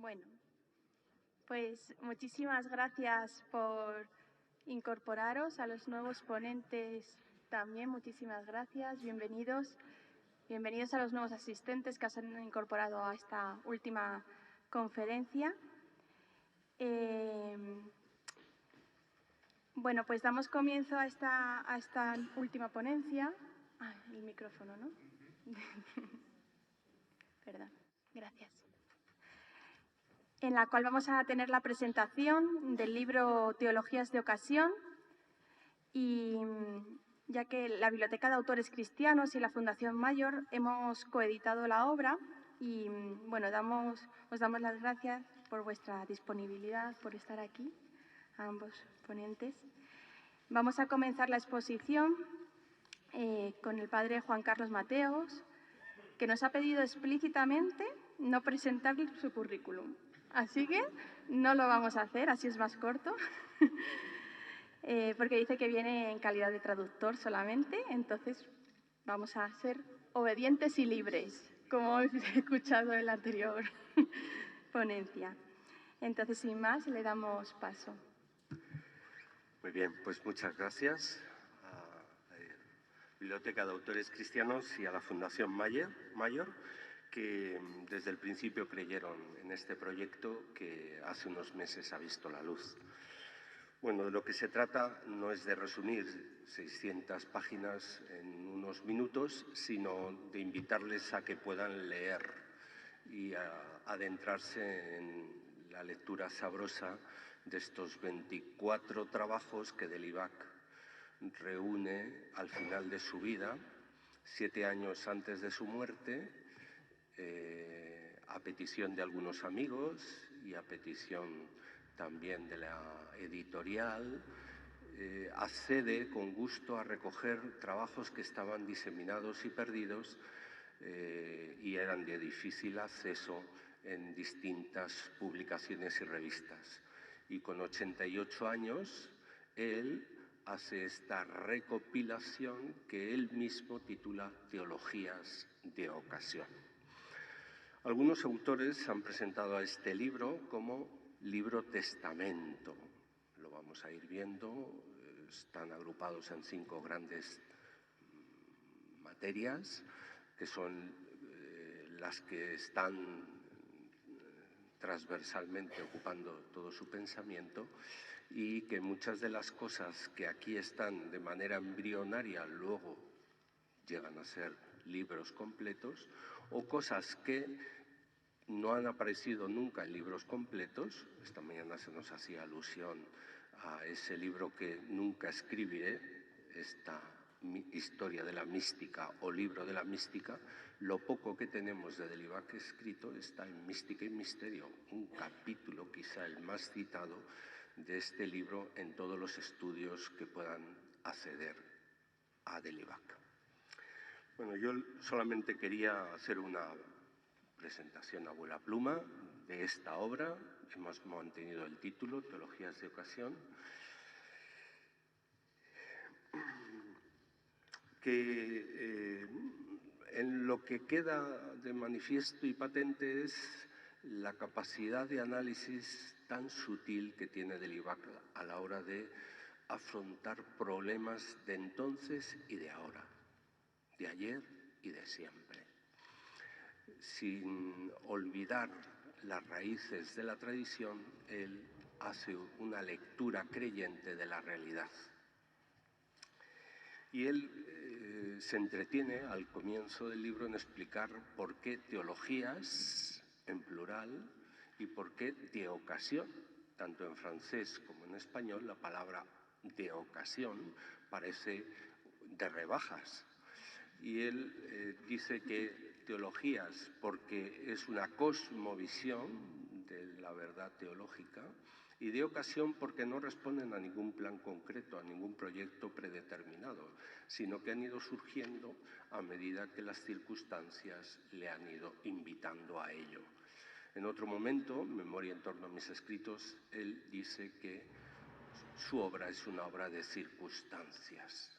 Bueno, pues muchísimas gracias por incorporaros. A los nuevos ponentes también muchísimas gracias. Bienvenidos. Bienvenidos a los nuevos asistentes que se han incorporado a esta última conferencia. Bueno, pues damos comienzo a esta última ponencia. El micrófono, ¿no? Perdón, gracias. En la cual vamos a tener la presentación del libro Teologías de Ocasión, y ya que la Biblioteca de Autores Cristianos y la Fundación Mayor hemos coeditado la obra y bueno, os damos las gracias por vuestra disponibilidad, por estar aquí, a ambos ponentes. Vamos a comenzar la exposición con el padre Juan Carlos Mateos, que nos ha pedido explícitamente no presentar su currículum. Así que no lo vamos a hacer, así es más corto, porque dice que viene en calidad de traductor solamente, entonces vamos a ser obedientes y libres, como he escuchado en la anterior ponencia. Entonces, sin más, le damos paso. Muy bien, pues muchas gracias a la Biblioteca de Autores Cristianos y a la Fundación Mayor, que desde el principio creyeron en este proyecto que hace unos meses ha visto la luz. Bueno, de lo que se trata no es de resumir 600 páginas en unos minutos, sino de invitarles a que puedan leer y a adentrarse en la lectura sabrosa de estos 24 trabajos que Delibac reúne al final de su vida, 7 años antes de su muerte, a petición de algunos amigos y a petición también de la editorial, accede con gusto a recoger trabajos que estaban diseminados y perdidos y eran de difícil acceso en distintas publicaciones y revistas. Y con 88 años, él hace esta recopilación que él mismo titula Teologías de Ocasión. Algunos autores han presentado a este libro como libro testamento. Lo vamos a ir viendo, están agrupados en 5 grandes materias, que son las que están transversalmente ocupando todo su pensamiento, y que muchas de las cosas que aquí están de manera embrionaria luego llegan a ser libros completos, o cosas que no han aparecido nunca en libros completos. Esta mañana se nos hacía alusión a ese libro que nunca escribiré, esta historia de la mística o libro de la mística. Lo poco que tenemos de Delibac escrito está en Mística y Misterio, un capítulo quizá el más citado de este libro en todos los estudios que puedan acceder a Delibac. Bueno, yo solamente quería hacer una presentación a vuela pluma de esta obra. Hemos mantenido el título, Teologías de Ocasión, que en lo que queda de manifiesto y patente es la capacidad de análisis tan sutil que tiene Delibac a la hora de afrontar problemas de entonces y de ahora, de ayer y de siempre, sin olvidar las raíces de la tradición. Él hace una lectura creyente de la realidad. Y él se entretiene al comienzo del libro en explicar por qué teologías, en plural, y por qué de ocasión. Tanto en francés como en español, la palabra de ocasión parece de rebajas. Y él dice que teologías porque es una cosmovisión de la verdad teológica, y de ocasión porque no responden a ningún plan concreto, a ningún proyecto predeterminado, sino que han ido surgiendo a medida que las circunstancias le han ido invitando a ello. En otro momento, Memoria en torno a mis escritos, él dice que su obra es una obra de circunstancias.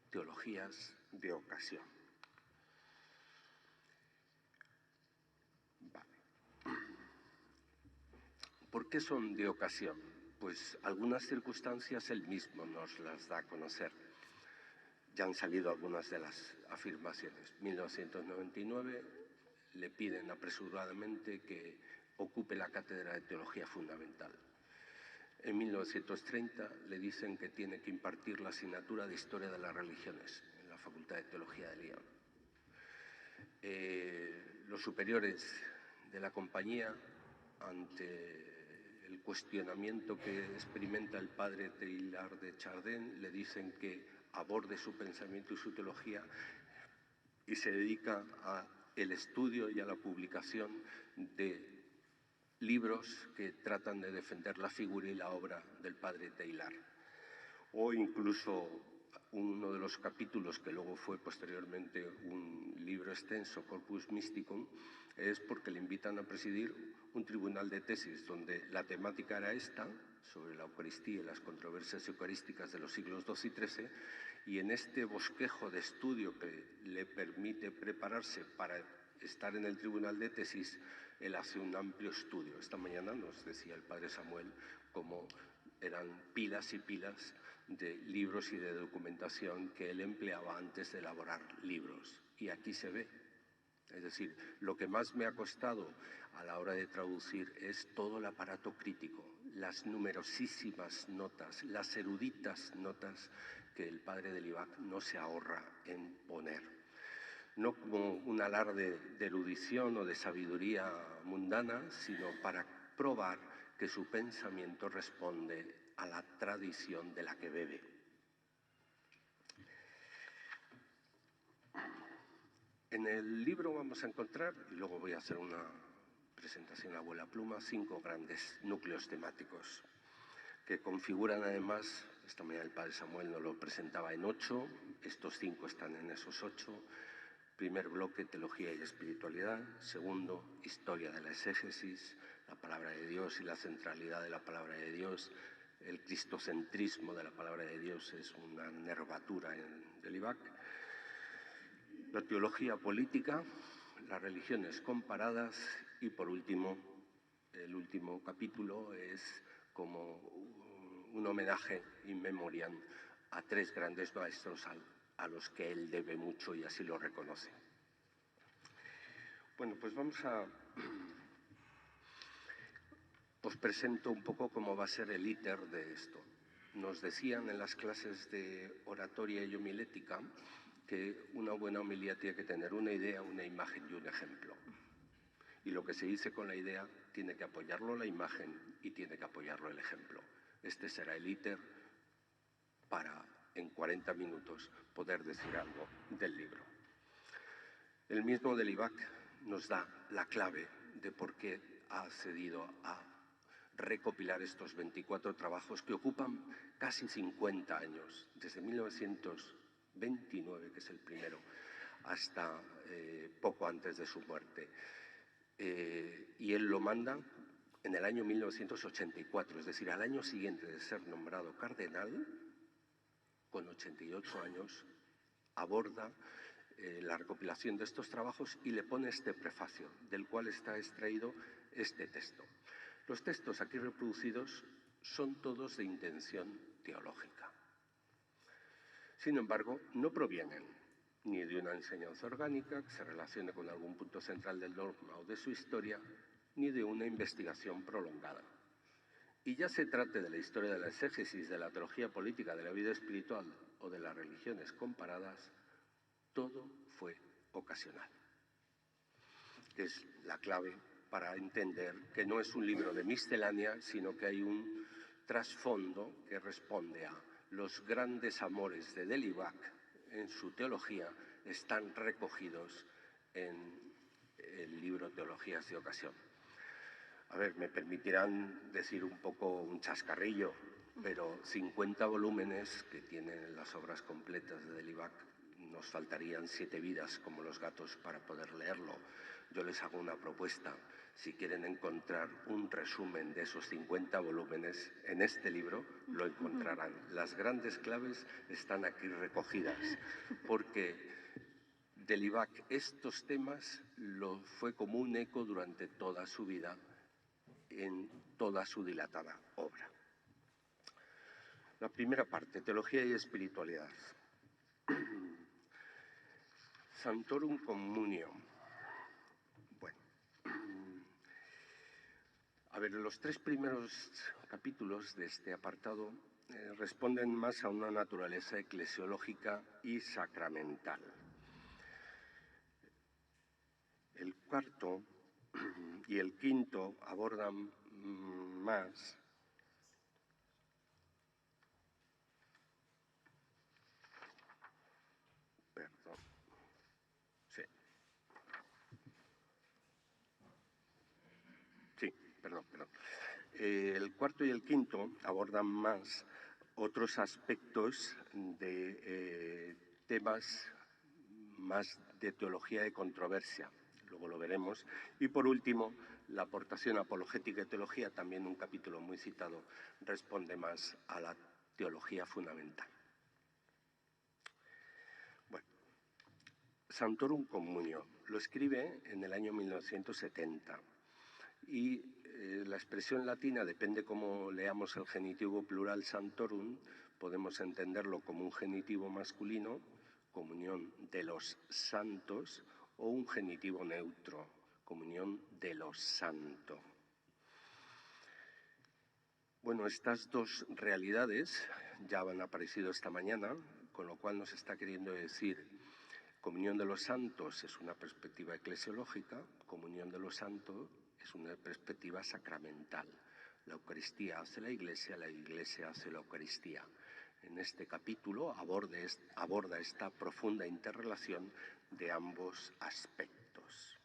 Teologías de ocasión. Vale. ¿Por qué son de ocasión? Pues algunas circunstancias él mismo nos las da a conocer. Ya han salido algunas de las afirmaciones. 1999 le piden apresuradamente que ocupe la cátedra de Teología Fundamental. En 1930 le dicen que tiene que impartir la asignatura de Historia de las Religiones en la Facultad de Teología de Lyon. Los superiores de la compañía, ante el cuestionamiento que experimenta el padre Teilhard de Chardin, le dicen que aborde su pensamiento y su teología y se dedica al estudio y a la publicación de libros que tratan de defender la figura y la obra del padre Teilhard. O incluso uno de los capítulos, que luego fue posteriormente un libro extenso, Corpus Mysticum, es porque le invitan a presidir un tribunal de tesis donde la temática era esta, sobre la Eucaristía y las controversias eucarísticas de los siglos XII y XIII, y en este bosquejo de estudio que le permite prepararse para estar en el tribunal de tesis, él hace un amplio estudio. Esta mañana nos decía el padre Samuel cómo eran pilas y pilas de libros y de documentación que él empleaba antes de elaborar libros. Y aquí se ve. Es decir, lo que más me ha costado a la hora de traducir es todo el aparato crítico, las numerosísimas notas, las eruditas notas que el padre de Libac no se ahorra en poner. No como un alarde de erudición o de sabiduría mundana, sino para probar que su pensamiento responde a la tradición de la que bebe. En el libro vamos a encontrar, y luego voy a hacer una presentación a vuela pluma, 5 grandes núcleos temáticos que configuran además, esta mañana el padre Samuel nos lo presentaba en 8, estos 5 están en esos 8. Primer bloque, teología y espiritualidad. Segundo, historia de la exégesis, la palabra de Dios y la centralidad de la palabra de Dios. El cristocentrismo de la palabra de Dios es una nervatura de Libac. La teología política, las religiones comparadas y, por último, el último capítulo es como un homenaje in memoriam a 3 grandes maestros a los que él debe mucho y así lo reconoce. Bueno, pues os presento un poco cómo va a ser el íter de esto. Nos decían en las clases de oratoria y homilética que una buena homilía tiene que tener una idea, una imagen y un ejemplo. Y lo que se dice con la idea tiene que apoyarlo la imagen y tiene que apoyarlo el ejemplo. Este será el íter para, en 40 minutos, poder decir algo del libro. El mismo de Libac nos da la clave de por qué ha accedido a recopilar estos 24 trabajos que ocupan casi 50 años, desde 1929, que es el primero, hasta poco antes de su muerte. Y él lo manda en el año 1984, es decir, al año siguiente de ser nombrado cardenal, con 88 años, aborda la recopilación de estos trabajos y le pone este prefacio, del cual está extraído este texto. Los textos aquí reproducidos son todos de intención teológica. Sin embargo, no provienen ni de una enseñanza orgánica que se relacione con algún punto central del dogma o de su historia, ni de una investigación prolongada. Y ya se trate de la historia de la exégesis, de la teología política, de la vida espiritual o de las religiones comparadas, todo fue ocasional. Es la clave para entender que no es un libro de miscelánea, sino que hay un trasfondo que responde a los grandes amores de Libac en su teología, están recogidos en el libro Teologías de Ocasión. A ver, me permitirán decir un poco un chascarrillo, pero 50 volúmenes que tienen las obras completas de Libac, nos faltarían 7 vidas como los gatos para poder leerlo. Yo les hago una propuesta. Si quieren encontrar un resumen de esos 50 volúmenes en este libro, lo encontrarán. Las grandes claves están aquí recogidas, porque de Libac estos temas fue como un eco durante toda su vida en toda su dilatada obra. La primera parte, teología y espiritualidad. Sanctorum Communio. Bueno, a ver, los 3 primeros capítulos de este apartado responden más a una naturaleza eclesiológica y sacramental. El cuarto y el quinto abordan más el cuarto y el quinto abordan más otros aspectos de temas más de teología de controversia. Luego lo veremos. Y por último, la aportación apologética y teología, también un capítulo muy citado, responde más a la teología fundamental. Bueno, Sanctorum Communio lo escribe en el año 1970 y la expresión latina, depende cómo leamos el genitivo plural Sanctorum, podemos entenderlo como un genitivo masculino, comunión de los santos, o un genitivo neutro, comunión de los santos. Bueno, estas dos realidades ya han aparecido esta mañana, con lo cual nos está queriendo decir comunión de los santos es una perspectiva eclesiológica, comunión de los santos es una perspectiva sacramental. La Eucaristía hace la Iglesia hace la Eucaristía. En este capítulo aborda esta profunda interrelación de ambos aspectos.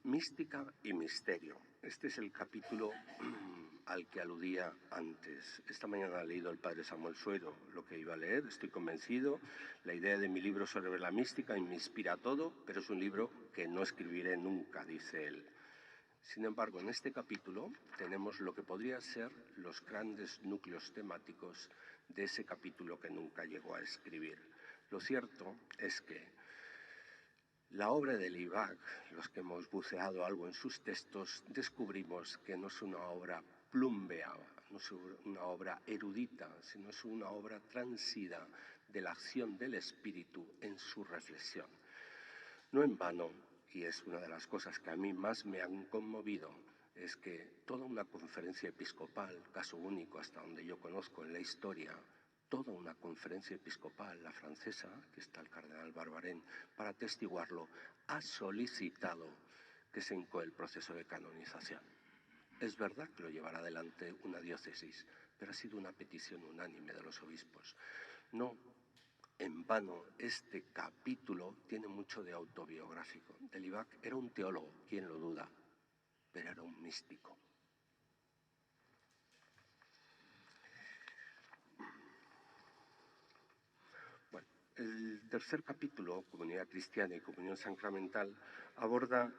Mística y misterio. Este es el capítulo al que aludía antes. Esta mañana ha leído el padre Samuel Suero lo que iba a leer, estoy convencido. La idea de mi libro sobre la mística me inspira todo, pero es un libro que no escribiré nunca, dice él. Sin embargo, en este capítulo tenemos lo que podría ser los grandes núcleos temáticos de ese capítulo que nunca llegó a escribir. Lo cierto es que la obra de Libac, los que hemos buceado algo en sus textos, descubrimos que no es una obra plumbea, no es una obra erudita, sino es una obra transida de la acción del Espíritu en su reflexión. No en vano, y es una de las cosas que a mí más me han conmovido, es que toda una conferencia episcopal, caso único hasta donde yo conozco en la historia, toda una conferencia episcopal, la francesa, que está el cardenal Barbarin, para atestiguarlo, ha solicitado que se incoe el proceso de canonización. Es verdad que lo llevará adelante una diócesis, pero ha sido una petición unánime de los obispos. No en vano, este capítulo tiene mucho de autobiográfico. De Libac era un teólogo, ¿quién lo duda? Pero era un místico. El tercer capítulo, Comunidad Cristiana y Comunión Sacramental, aborda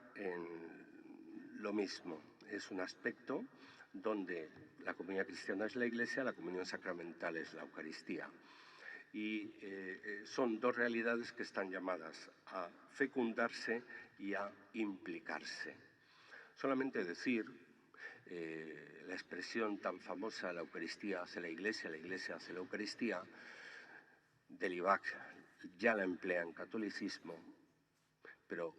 lo mismo. Es un aspecto donde la comunidad cristiana es la Iglesia, la comunión sacramental es la Eucaristía. Y son dos realidades que están llamadas a fecundarse y a implicarse. Solamente decir la expresión tan famosa, la Eucaristía hace la Iglesia hace la Eucaristía, de Libac ya la emplea en catolicismo, pero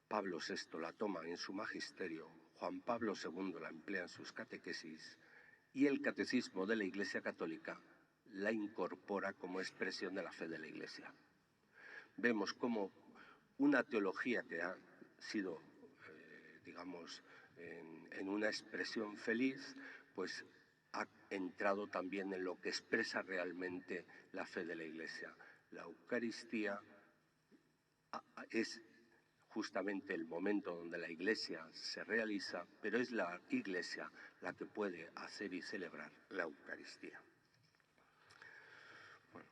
Pablo VI la toma en su magisterio, Juan Pablo II la emplea en sus catequesis y el catecismo de la Iglesia Católica la incorpora como expresión de la fe de la Iglesia. Vemos cómo una teología que ha sido, digamos, en una expresión feliz, pues ha entrado también en lo que expresa realmente la fe de la Iglesia. La Eucaristía es justamente el momento donde la Iglesia se realiza, pero es la Iglesia la que puede hacer y celebrar la Eucaristía. Bueno,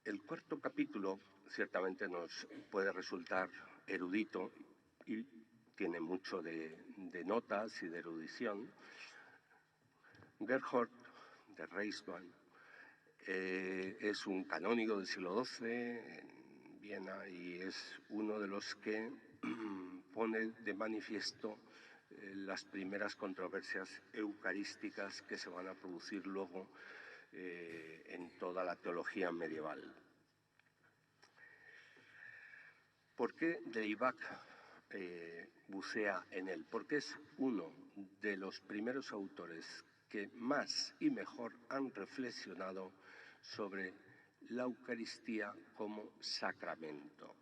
el cuarto capítulo ciertamente nos puede resultar erudito y tiene mucho de notas y de erudición. Gerhard de Reisman es un canónigo del siglo XII en Viena y es uno de los que pone de manifiesto las primeras controversias eucarísticas que se van a producir luego en toda la teología medieval. ¿Por qué Delibac bucea en él? Porque es uno de los primeros autores que más y mejor han reflexionado sobre la Eucaristía como sacramento.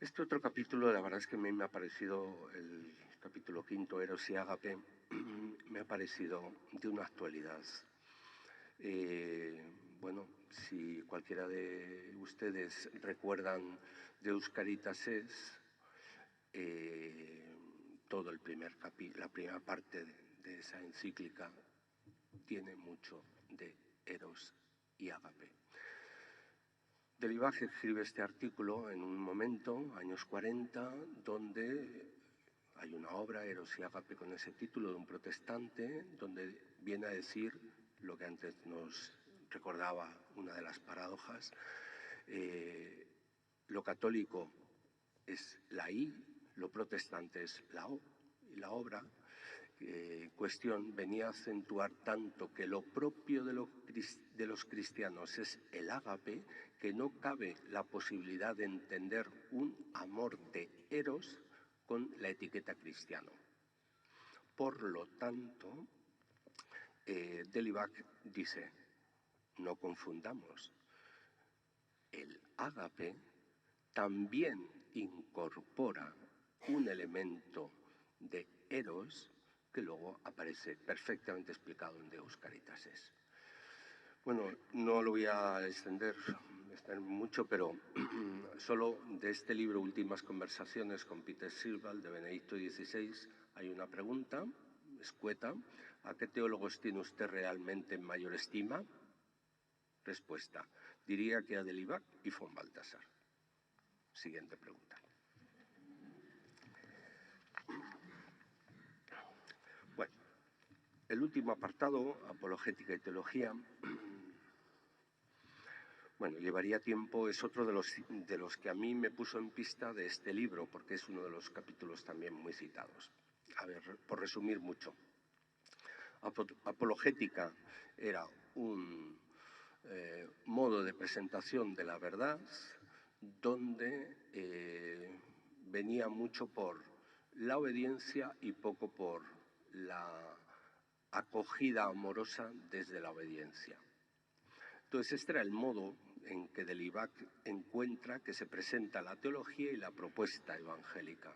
Este otro capítulo, la verdad es que a mí me ha parecido, el capítulo 5, Eros y Ágape, me ha parecido de una actualidad. Bueno, si cualquiera de ustedes recuerdan de Euskaritases, todo la primera parte de esa encíclica tiene mucho de Eros y Ágape. Delibac escribe este artículo en un momento, años 40, donde hay una obra, Eros y Ágape, con ese título, de un protestante, donde viene a decir lo que antes nos recordaba una de las paradojas. Lo católico es la I, lo protestante es la O, y la obra cuestión venía a acentuar tanto que lo propio de los cristianos es el ágape, que no cabe la posibilidad de entender un amor de eros con la etiqueta cristiano. Por lo tanto, Delibac dice, no confundamos, el ágape también incorpora un elemento de eros que luego aparece perfectamente explicado en De Euskaritases. Bueno, no lo voy a extender mucho, pero solo de este libro, Últimas conversaciones con Peter Silval, de Benedicto XVI, hay una pregunta escueta. ¿A qué teólogos tiene usted realmente en mayor estima? Respuesta. Diría que a Delibac y von Balthasar. Siguiente pregunta. Bueno, el último apartado, apologética y teología, bueno, llevaría tiempo, es otro de los que a mí me puso en pista de este libro, porque es uno de los capítulos también muy citados. A ver, por resumir mucho. Apologética era un modo de presentación de la verdad donde venía mucho por la obediencia y poco por la acogida amorosa desde la obediencia. Entonces, este era el modo en que Delibac encuentra que se presenta la teología y la propuesta evangélica.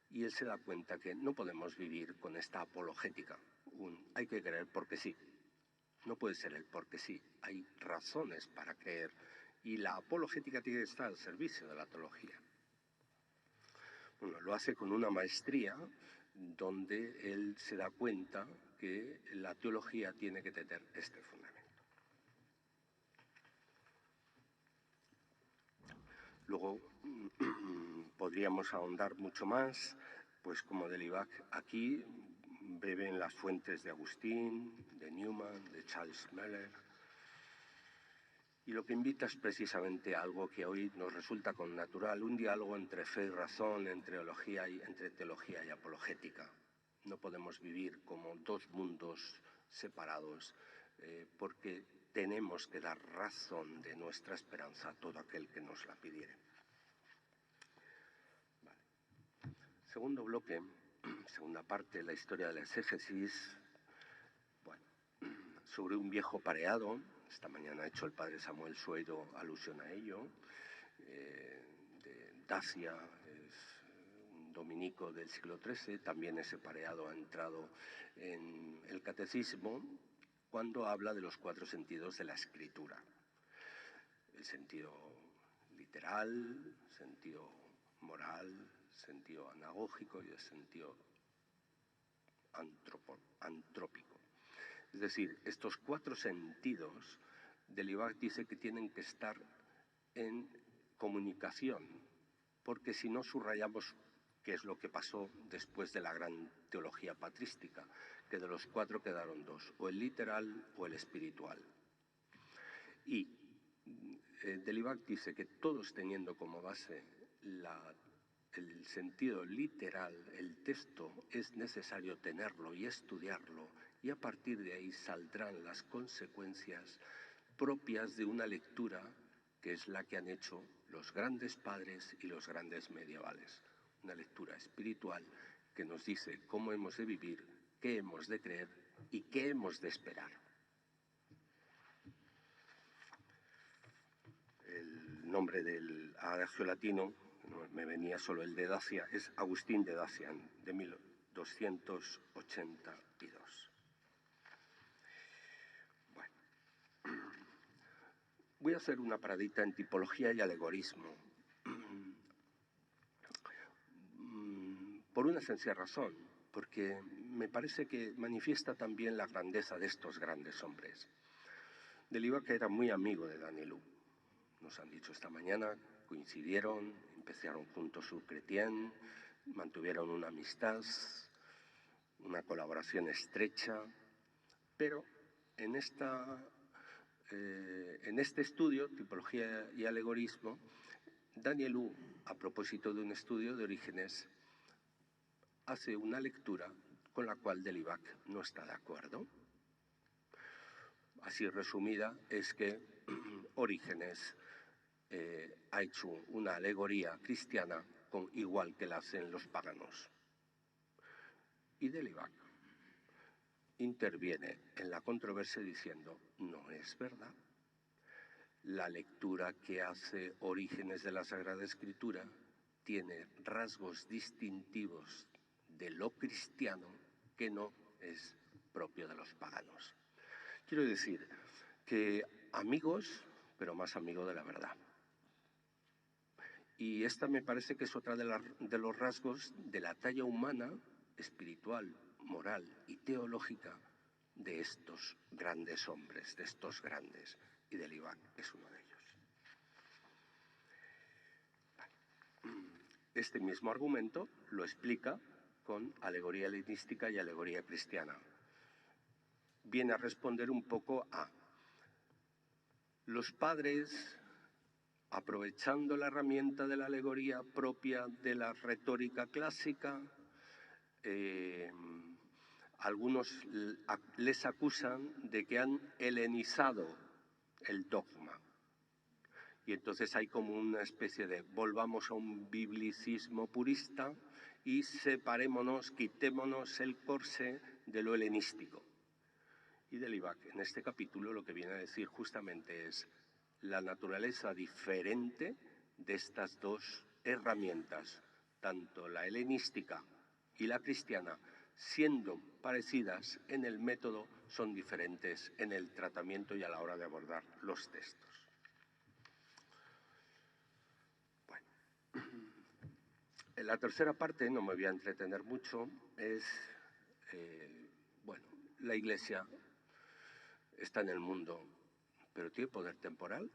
Y él se da cuenta que no podemos vivir con esta apologética. Hay que creer porque sí. No puede ser el porque sí. Hay razones para creer. Y la apologética tiene que estar al servicio de la teología. Bueno, lo hace con una maestría donde él se da cuenta que la teología tiene que tener este fundamento. Luego podríamos ahondar mucho más, pues como Delibac aquí bebe en las fuentes de Agustín, de Newman, de Charles Meller. Y lo que invita es precisamente a algo que hoy nos resulta connatural, un diálogo entre fe y razón, entre teología y apologética. No podemos vivir como dos mundos separados, porque tenemos que dar razón de nuestra esperanza a todo aquel que nos la pidiere. Vale. Segundo bloque, segunda parte, la historia de la exégesis. Bueno, sobre un viejo pareado. Esta mañana ha hecho el padre Samuel Sueiro alusión a ello. De Dacia, es un dominico del siglo XIII. También ese pareado ha entrado en el catecismo cuando habla de los 4 sentidos de la escritura. El sentido literal, sentido moral, sentido anagógico y el sentido antrópico. Es decir, estos 4 sentidos, Delibac dice que tienen que estar en comunicación, porque si no subrayamos qué es lo que pasó después de la gran teología patrística, que de los 4 quedaron 2, o el literal o el espiritual. Y Delibac dice que todos teniendo como base el sentido literal, el texto, es necesario tenerlo y estudiarlo, y a partir de ahí saldrán las consecuencias propias de una lectura que es la que han hecho los grandes padres y los grandes medievales. Una lectura espiritual que nos dice cómo hemos de vivir, qué hemos de creer y qué hemos de esperar. El nombre del adagio latino, me venía solo el de Dacia, es Agustín de Dacia, de 1282. Bueno, voy a hacer una paradita en tipología y alegorismo, por una sencilla razón, porque me parece que manifiesta también la grandeza de estos grandes hombres. Delibac era muy amigo de Danielou. Nos han dicho esta mañana, coincidieron, empezaron juntos su Chrétien, mantuvieron una amistad, una colaboración estrecha, pero en este estudio, tipología y alegorismo, Danielou, a propósito de un estudio de Orígenes, hace una lectura con la cual Delibac no está de acuerdo. Así resumida, es que Orígenes ha hecho una alegoría cristiana igual que la hacen los paganos. Y Delibac interviene en la controversia diciendo, no es verdad. La lectura que hace Orígenes de la Sagrada Escritura tiene rasgos distintivos de lo cristiano que no es propio de los paganos. Quiero decir que amigos, pero más amigo de la verdad. Y esta me parece que es otra de los rasgos de la talla humana, espiritual, moral y teológica de estos grandes hombres, de estos grandes, y Delibac es uno de ellos. Este mismo argumento lo explica con alegoría helenística y alegoría cristiana. Viene a responder un poco a los padres, aprovechando la herramienta de la alegoría propia de la retórica clásica, algunos les acusan de que han helenizado el dogma. Y entonces hay como una especie de volvamos a un biblicismo purista y separémonos, quitémonos el corsé de lo helenístico. Y Delibac en este capítulo lo que viene a decir justamente es la naturaleza diferente de estas dos herramientas, tanto la helenística y la cristiana, siendo parecidas en el método, son diferentes en el tratamiento y a la hora de abordar los textos. Bueno, en la tercera parte, no me voy a entretener mucho, es, bueno, la Iglesia está en el mundo, pero tiene poder temporal.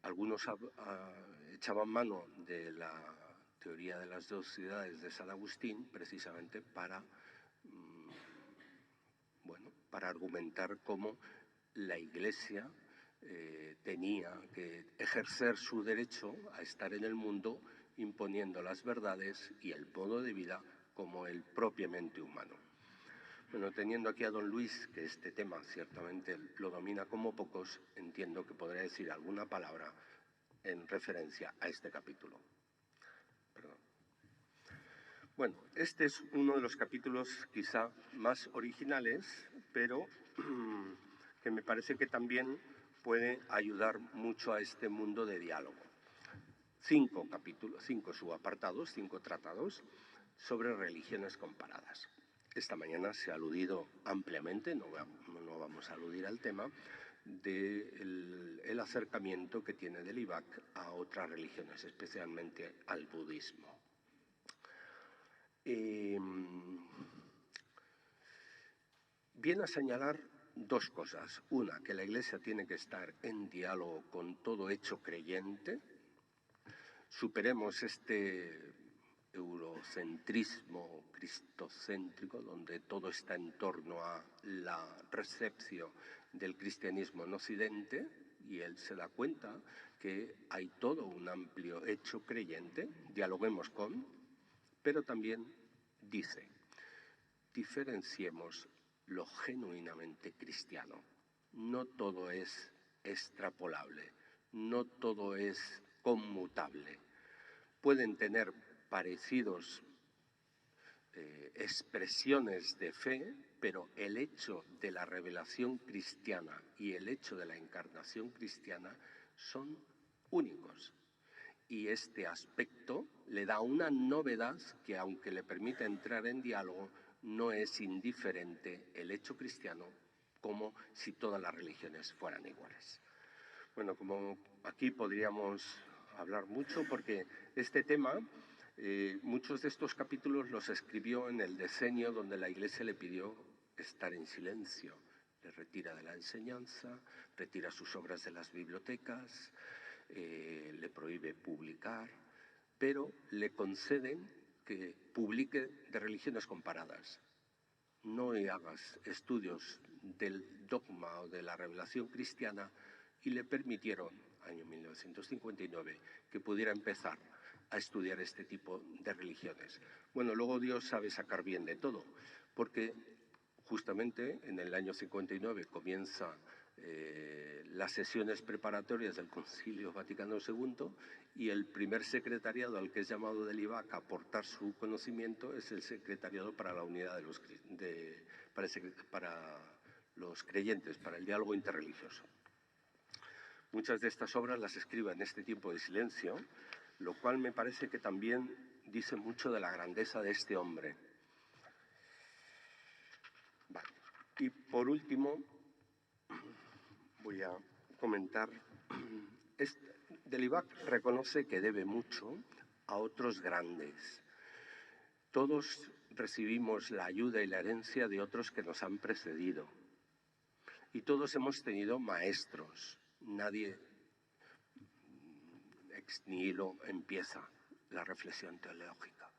Algunos echaban mano de la teoría de las dos ciudades de San Agustín precisamente para, bueno, para argumentar cómo la Iglesia tenía que ejercer su derecho a estar en el mundo imponiendo las verdades y el modo de vida como el propiamente humano. Bueno, teniendo aquí a don Luis, que este tema ciertamente lo domina como pocos, entiendo que podré decir alguna palabra en referencia a este capítulo. Perdón. Bueno, este es uno de los capítulos quizá más originales, pero que me parece que también puede ayudar mucho a este mundo de diálogo. 5 capítulos, 5 subapartados, 5 tratados sobre religiones comparadas. Esta mañana se ha aludido ampliamente, no vamos a aludir al tema, del acercamiento que tiene Delibac a otras religiones, especialmente al budismo. Viene a señalar dos cosas. Una, que la Iglesia tiene que estar en diálogo con todo hecho creyente. Superemos este cristocentrismo, cristocéntrico, donde todo está en torno a la recepción del cristianismo en Occidente, y él se da cuenta que hay todo un amplio hecho creyente, dialoguemos con, pero también dice, diferenciemos lo genuinamente cristiano. No todo es extrapolable, no todo es conmutable. Pueden tener parecidos expresiones de fe, pero el hecho de la revelación cristiana y el hecho de la encarnación cristiana son únicos. Y este aspecto le da una novedad que, aunque le permita entrar en diálogo, no es indiferente el hecho cristiano como si todas las religiones fueran iguales. Bueno, como aquí podríamos hablar mucho, porque este tema, muchos de estos capítulos los escribió en el decenio donde la Iglesia le pidió estar en silencio. Le retira de la enseñanza, retira sus obras de las bibliotecas, le prohíbe publicar, pero le conceden que publique de religiones comparadas. No hagas estudios del dogma o de la revelación cristiana, y le permitieron, año 1959, que pudiera empezar a estudiar este tipo de religiones. Bueno, luego Dios sabe sacar bien de todo, porque justamente en el año 59 comienza las sesiones preparatorias del Concilio Vaticano II, y el primer secretariado al que es llamado del IVAC a aportar su conocimiento es el Secretariado para la Unidad para los creyentes, para el diálogo interreligioso. Muchas de estas obras las escribe en este tiempo de silencio, lo cual me parece que también dice mucho de la grandeza de este hombre. Vale. Y por último, voy a comentar, Delibac reconoce que debe mucho a otros grandes. Todos recibimos la ayuda y la herencia de otros que nos han precedido. Y todos hemos tenido maestros. Nadie ex nihilo empieza la reflexión teológica.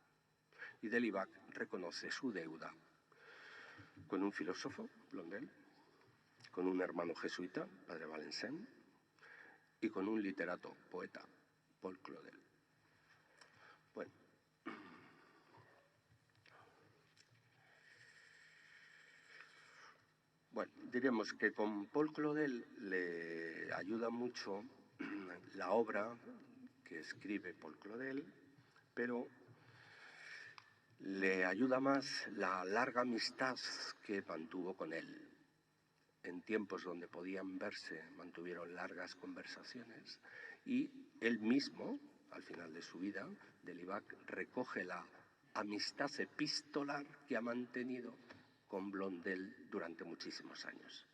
Y Delibac reconoce su deuda con un filósofo, Blondel, con un hermano jesuita, padre Valenciennes, y con un literato, poeta, Paul Claudel. Bueno, diríamos que con Paul Claudel le ayuda mucho la obra que escribe Paul Claudel, pero le ayuda más la larga amistad que mantuvo con él. En tiempos donde podían verse, mantuvieron largas conversaciones, y él mismo, al final de su vida, Delibac recoge la amistad epistolar que ha mantenido con Blondel durante muchísimos años.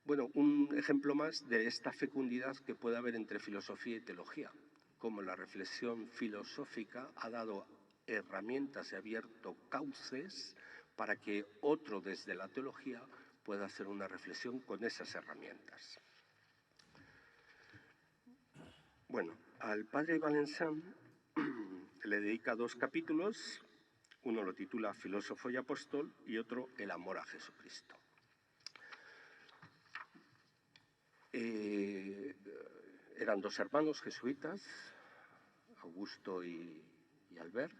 Bueno, un ejemplo más de esta fecundidad que puede haber entre filosofía y teología, como la reflexión filosófica ha dado herramientas y ha abierto cauces para que otro desde la teología pueda hacer una reflexión con esas herramientas. Bueno, al padre Valenciennes le dedica 2 capítulos, uno lo titula Filósofo y Apóstol y otro El amor a Jesucristo. Eran 2 hermanos jesuitas, Augusto y Albert,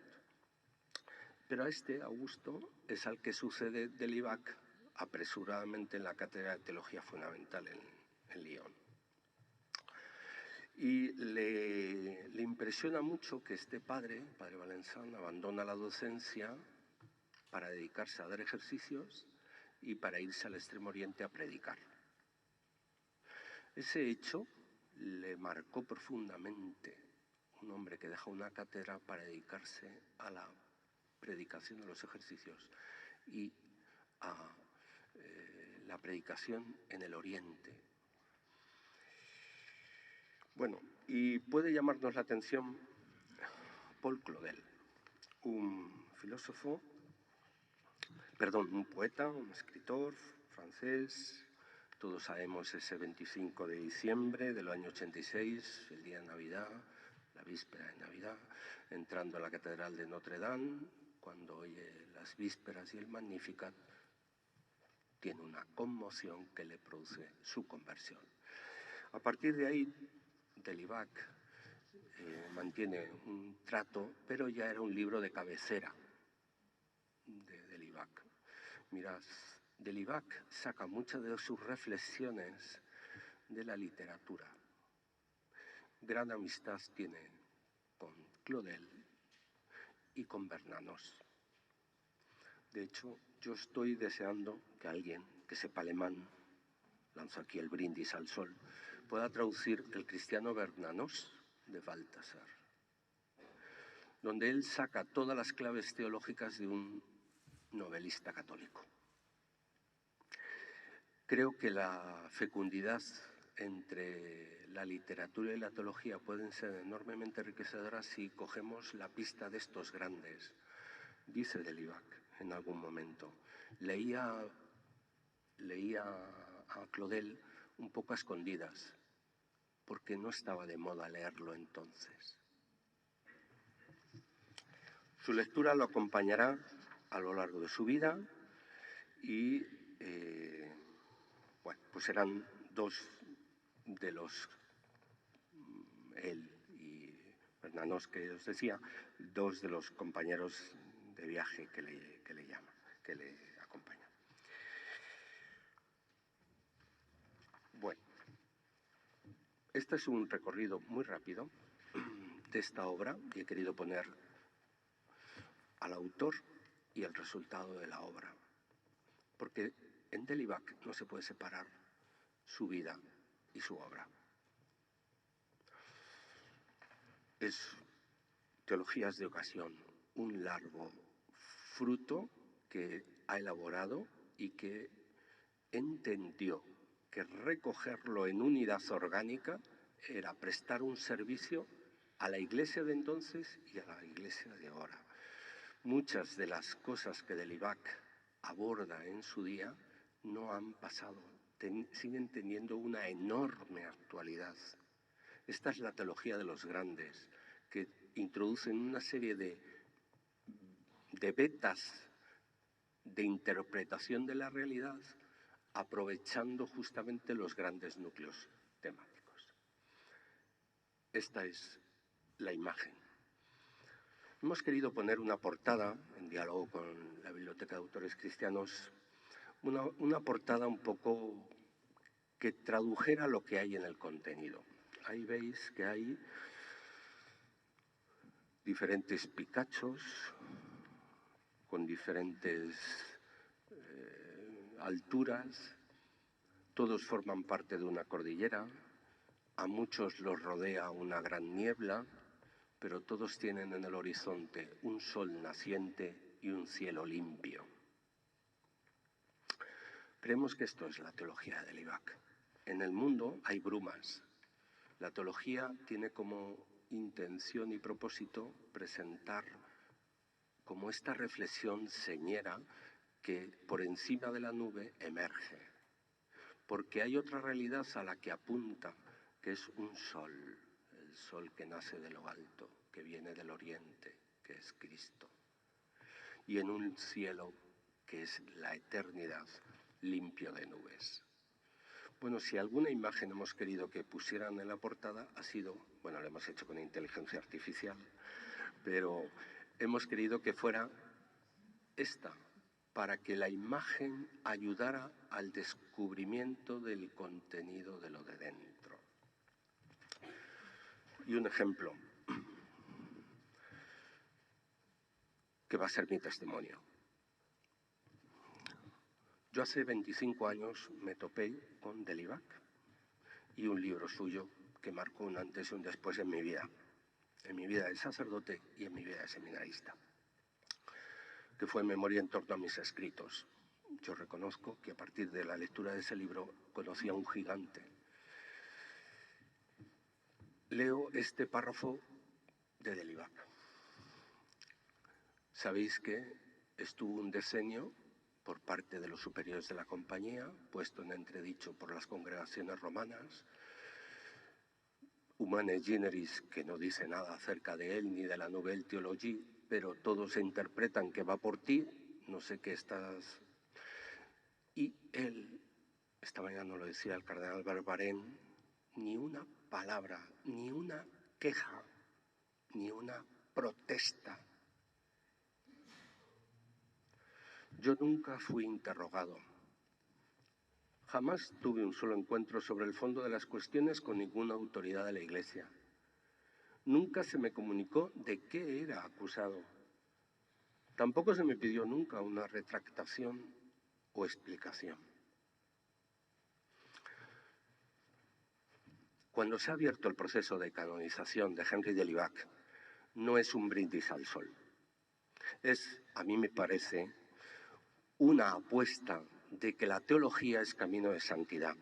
pero a Augusto es al que sucede Delibac apresuradamente en la Cátedra de Teología Fundamental en Lyon. Y le impresiona mucho que este padre Valenciennes, abandona la docencia para dedicarse a dar ejercicios y para irse al Extremo Oriente a predicar. Ese hecho le marcó profundamente. Un hombre que deja una cátedra para dedicarse a la predicación de los ejercicios y a la predicación en el Oriente. Bueno, y puede llamarnos la atención Paul Claudel, un poeta, un escritor francés. Todos sabemos ese 25 de diciembre del año 86, el día de Navidad, la la víspera de Navidad, entrando a la Catedral de Notre Dame, cuando oye las vísperas y el Magnificat, tiene una conmoción que le produce su conversión. A partir de ahí, Delibac mantiene un trato, pero ya era un libro de cabecera de Delibac. Mirad, Delibac saca muchas de sus reflexiones de la literatura. Gran amistad tiene con Claudel y con Bernanos. De hecho, yo estoy deseando que alguien que sepa alemán, lanzo aquí el brindis al sol, pueda traducir El cristiano Bernanos de Baltasar, donde él saca todas las claves teológicas de un novelista católico. Creo que la fecundidad entre la literatura y la teología pueden ser enormemente enriquecedoras si cogemos la pista de estos grandes. Dice Delibac en algún momento, leía a Claudel un poco a escondidas, porque no estaba de moda leerlo entonces. Su lectura lo acompañará a lo largo de su vida y bueno, pues serán dos de los, él y Bernanos, que os decía, dos de los compañeros de viaje que le acompañan. Bueno, este es un recorrido muy rápido de esta obra y he querido poner al autor y el resultado de la obra, porque en Delibac no se puede separar su vida y su obra. Es Teologías de Ocasión, un largo fruto que ha elaborado y que entendió que recogerlo en unidad orgánica era prestar un servicio a la Iglesia de entonces y a la Iglesia de ahora. Muchas de las cosas que Delibac aborda en su día no han pasado, siguen teniendo una enorme actualidad. Esta es la teología de los grandes, que introducen una serie de vetas de interpretación de la realidad, aprovechando justamente los grandes núcleos temáticos. Esta es la imagen. Hemos querido poner una portada, en diálogo con la Biblioteca de Autores Cristianos, una portada un poco que tradujera lo que hay en el contenido. Ahí veis que hay diferentes picachos con diferentes alturas, todos forman parte de una cordillera, a muchos los rodea una gran niebla, pero todos tienen en el horizonte un sol naciente y un cielo limpio. Creemos que esto es la teología de Delibac. En el mundo hay brumas. La teología tiene como intención y propósito presentar como esta reflexión señera que por encima de la nube emerge, porque hay otra realidad a la que apunta, que es un sol, el sol que nace de lo alto, que viene del oriente, que es Cristo, y en un cielo que es la eternidad, limpio de nubes. Bueno, si alguna imagen hemos querido que pusieran en la portada ha sido, bueno, lo hemos hecho con inteligencia artificial, pero hemos querido que fuera esta, para que la imagen ayudara al descubrimiento del contenido de lo de dentro. Y un ejemplo que va a ser mi testimonio. Yo hace 25 años me topé con Delibac y un libro suyo que marcó un antes y un después en mi vida de sacerdote y en mi vida de seminarista, que fue Memoria en torno a mis escritos. Yo reconozco que a partir de la lectura de ese libro conocí a un gigante. Leo este párrafo de Delibac. Sabéis que estuvo un decenio por parte de los superiores de la compañía, puesto en entredicho por las congregaciones romanas, Humane Generis, que no dice nada acerca de él ni de la Nouvelle Théologie, pero todos interpretan que va por ti, no sé qué estás... Y él, esta mañana lo decía el cardenal Barbarén, ni una palabra, ni una queja, ni una protesta. Yo nunca fui interrogado. Jamás tuve un solo encuentro sobre el fondo de las cuestiones con ninguna autoridad de la Iglesia. Nunca se me comunicó de qué era acusado. Tampoco se me pidió nunca una retractación o explicación. Cuando se ha abierto el proceso de canonización de Henri de Libac, no es un brindis al sol. Es, a mí me parece, una apuesta de que la teología es camino de santidad.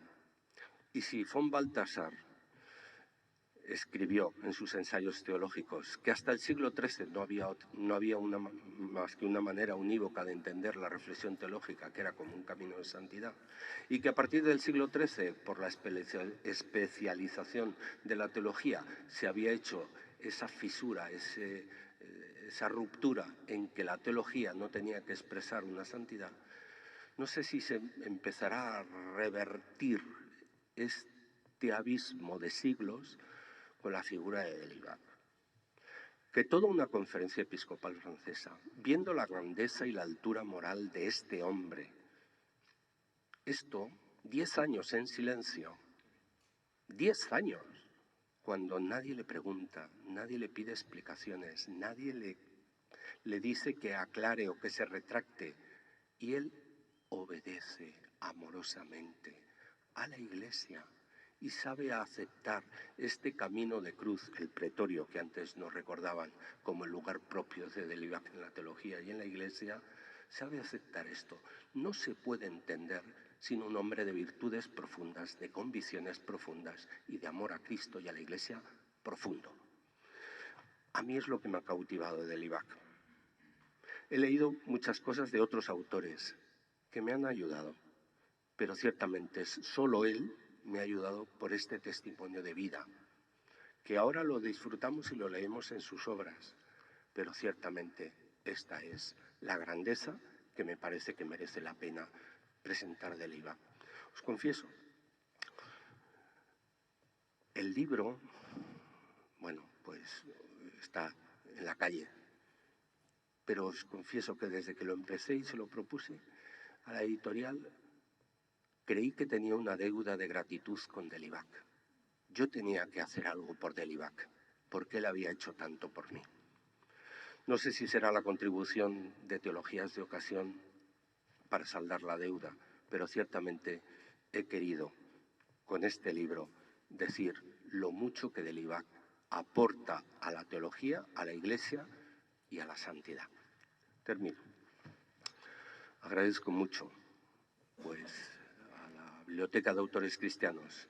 Y si von Balthasar escribió en sus ensayos teológicos que hasta el siglo XIII no había más que una manera unívoca de entender la reflexión teológica, que era como un camino de santidad, y que a partir del siglo XIII, por la especialización de la teología, se había hecho esa fisura, esa ruptura en que la teología no tenía que expresar una santidad, no sé si se empezará a revertir este abismo de siglos con la figura de Libac. Que toda una conferencia episcopal francesa, viendo la grandeza y la altura moral de este hombre, esto, 10 años en silencio, 10 años, cuando nadie le pregunta, nadie le pide explicaciones, nadie le dice que aclare o que se retracte, y él obedece amorosamente a la Iglesia y sabe aceptar este camino de cruz, el pretorio que antes nos recordaban como el lugar propio de Libac en la teología y en la Iglesia, sabe aceptar esto. No se puede entender sin un hombre de virtudes profundas, de convicciones profundas y de amor a Cristo y a la Iglesia profundo. A mí es lo que me ha cautivado de Libac. He leído muchas cosas de otros autores que me han ayudado, pero ciertamente solo él me ha ayudado por este testimonio de vida, que ahora lo disfrutamos y lo leemos en sus obras, pero ciertamente esta es la grandeza que me parece que merece la pena presentar de Libac. Os confieso, el libro, bueno, pues está en la calle, pero os confieso que desde que lo empecé y se lo propuse a la editorial, creí que tenía una deuda de gratitud con de Libac. Yo tenía que hacer algo por de Libac, porque él había hecho tanto por mí. No sé si será la contribución de Teologías de Ocasión para saldar la deuda, pero ciertamente he querido, con este libro, decir lo mucho que de Libac aporta a la teología, a la Iglesia y a la santidad. Termino. Agradezco mucho, pues, a la Biblioteca de Autores Cristianos,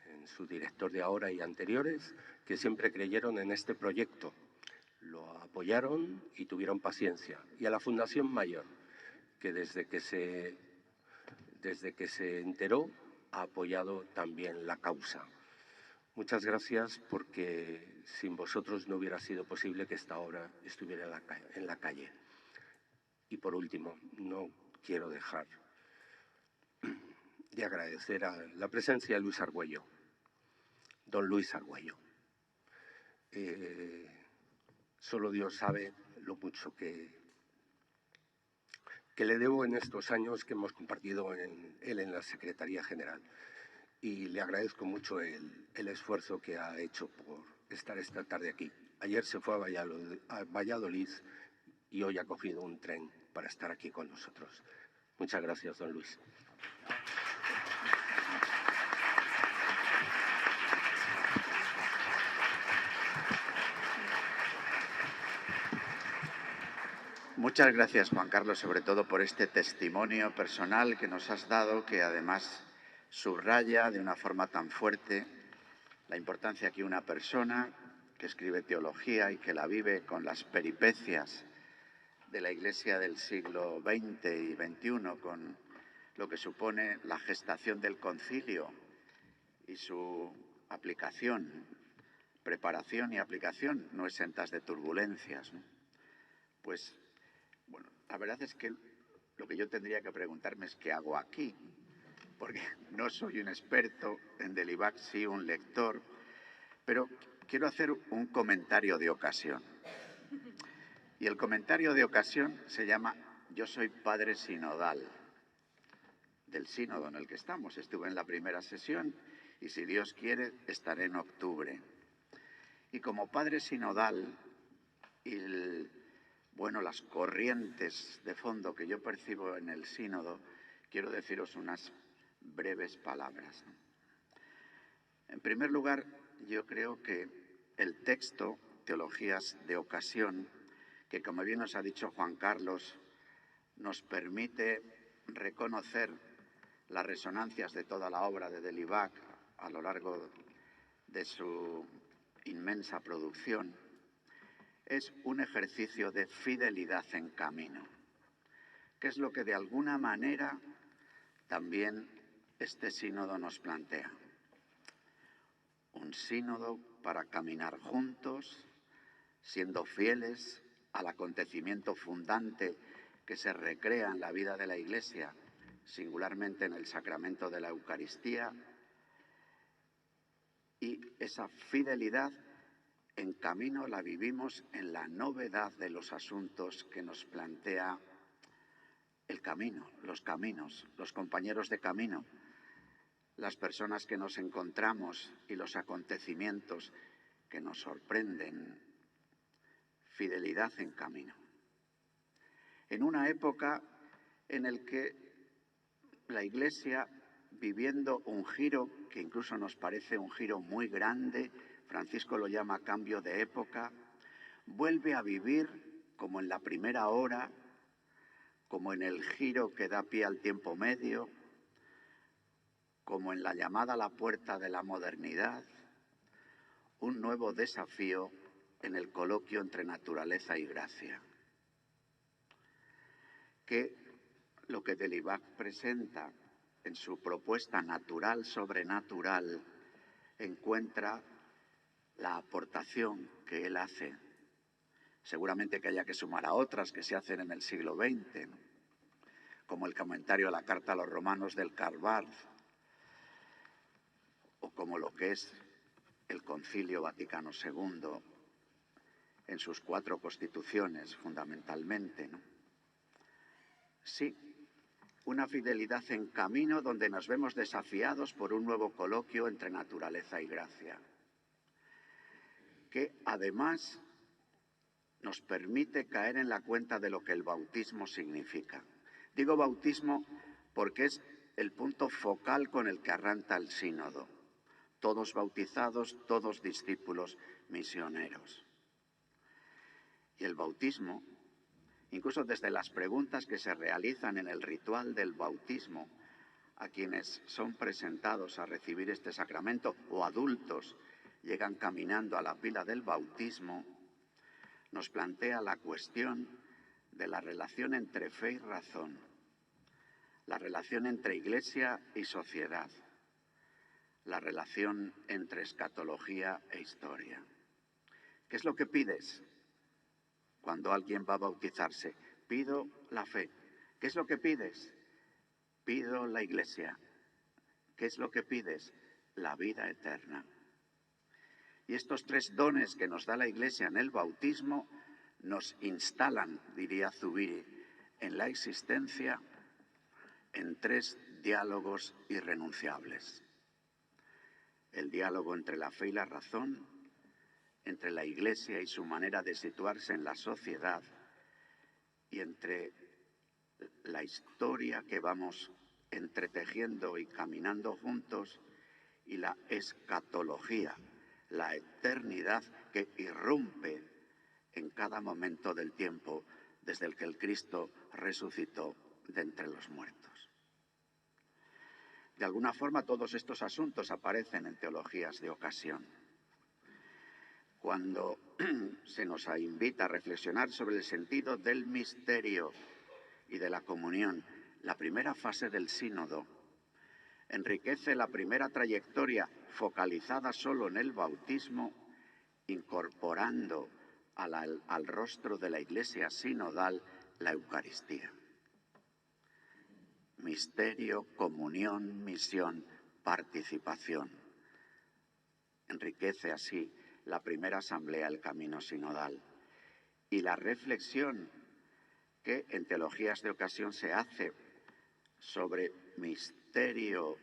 en su director de ahora y anteriores, que siempre creyeron en este proyecto, lo apoyaron y tuvieron paciencia. Y a la Fundación Mayor, que desde que se enteró ha apoyado también la causa. Muchas gracias, porque sin vosotros no hubiera sido posible que esta obra estuviera en la calle. Y por último, no quiero dejar de agradecer a la presencia de Luis Argüello, don Luis Argüello. Solo Dios sabe lo mucho que le debo en estos años que hemos compartido él en la Secretaría General. Y le agradezco mucho el esfuerzo que ha hecho por estar esta tarde aquí. Ayer se fue a Valladolid y hoy ha cogido un tren para estar aquí con nosotros. Muchas gracias, don Luis. Muchas gracias, Juan Carlos, sobre todo por este testimonio personal que nos has dado, que además subraya de una forma tan fuerte la importancia que una persona que escribe teología y que la vive con las peripecias de la Iglesia del siglo XX y XXI, con lo que supone la gestación del concilio y su aplicación preparación y aplicación no exentas de turbulencias, ¿no? Pues, bueno, la verdad es que lo que yo tendría que preguntarme es qué hago aquí, porque no soy un experto en Delibac, sí un lector, pero quiero hacer un comentario de ocasión. Y el comentario de ocasión se llama Yo soy padre sinodal del sínodo en el que estamos. Estuve en la primera sesión y, si Dios quiere, estaré en octubre. Y como padre sinodal, las corrientes de fondo que yo percibo en el sínodo, quiero deciros unas breves palabras. En primer lugar, yo creo que el texto, Teologías de Ocasión, que como bien nos ha dicho Juan Carlos, nos permite reconocer las resonancias de toda la obra de Delibac a lo largo de su inmensa producción, es un ejercicio de fidelidad en camino, que es lo que de alguna manera también este sínodo nos plantea. Un sínodo para caminar juntos, siendo fieles al acontecimiento fundante que se recrea en la vida de la Iglesia, singularmente en el sacramento de la Eucaristía, y esa fidelidad en camino la vivimos en la novedad de los asuntos que nos plantea el camino, los caminos, los compañeros de camino, las personas que nos encontramos y los acontecimientos que nos sorprenden. Fidelidad en camino. En una época en la que la Iglesia, viviendo un giro que incluso nos parece un giro muy grande, Francisco lo llama cambio de época, vuelve a vivir como en la primera hora, como en el giro que da pie al tiempo medio, como en la llamada a la puerta de la modernidad, un nuevo desafío en el coloquio entre naturaleza y gracia. Que lo que Delibac presenta en su propuesta natural-sobrenatural encuentra la aportación que él hace. Seguramente que haya que sumar a otras que se hacen en el siglo XX, ¿no? Como el comentario a la Carta a los Romanos del Karl Barth, o como lo que es el Concilio Vaticano II en sus 4 constituciones, fundamentalmente, ¿no? Sí, una fidelidad en camino donde nos vemos desafiados por un nuevo coloquio entre naturaleza y gracia, que además nos permite caer en la cuenta de lo que el bautismo significa. Digo bautismo porque es el punto focal con el que arranca el sínodo. Todos bautizados, todos discípulos misioneros. Y el bautismo, incluso desde las preguntas que se realizan en el ritual del bautismo a quienes son presentados a recibir este sacramento o adultos llegan caminando a la pila del bautismo, nos plantea la cuestión de la relación entre fe y razón, la relación entre Iglesia y sociedad, la relación entre escatología e historia. ¿Qué es lo que pides cuando alguien va a bautizarse? Pido la fe. ¿Qué es lo que pides? Pido la Iglesia. ¿Qué es lo que pides? La vida eterna. Y estos 3 dones que nos da la Iglesia en el bautismo nos instalan, diría Zubiri, en la existencia en 3 diálogos irrenunciables. El diálogo entre la fe y la razón, entre la Iglesia y su manera de situarse en la sociedad, y entre la historia que vamos entretejiendo y caminando juntos, y la escatología, la eternidad que irrumpe en cada momento del tiempo desde el que el Cristo resucitó de entre los muertos. De alguna forma todos estos asuntos aparecen en Teologías de Ocasión. Cuando se nos invita a reflexionar sobre el sentido del misterio y de la comunión, la primera fase del sínodo enriquece la primera trayectoria focalizada solo en el bautismo incorporando al rostro de la Iglesia sinodal la Eucaristía. Misterio, comunión, misión, participación. Enriquece así la primera asamblea del Camino Sinodal. Y la reflexión que en Teologías de Ocasión se hace sobre misterio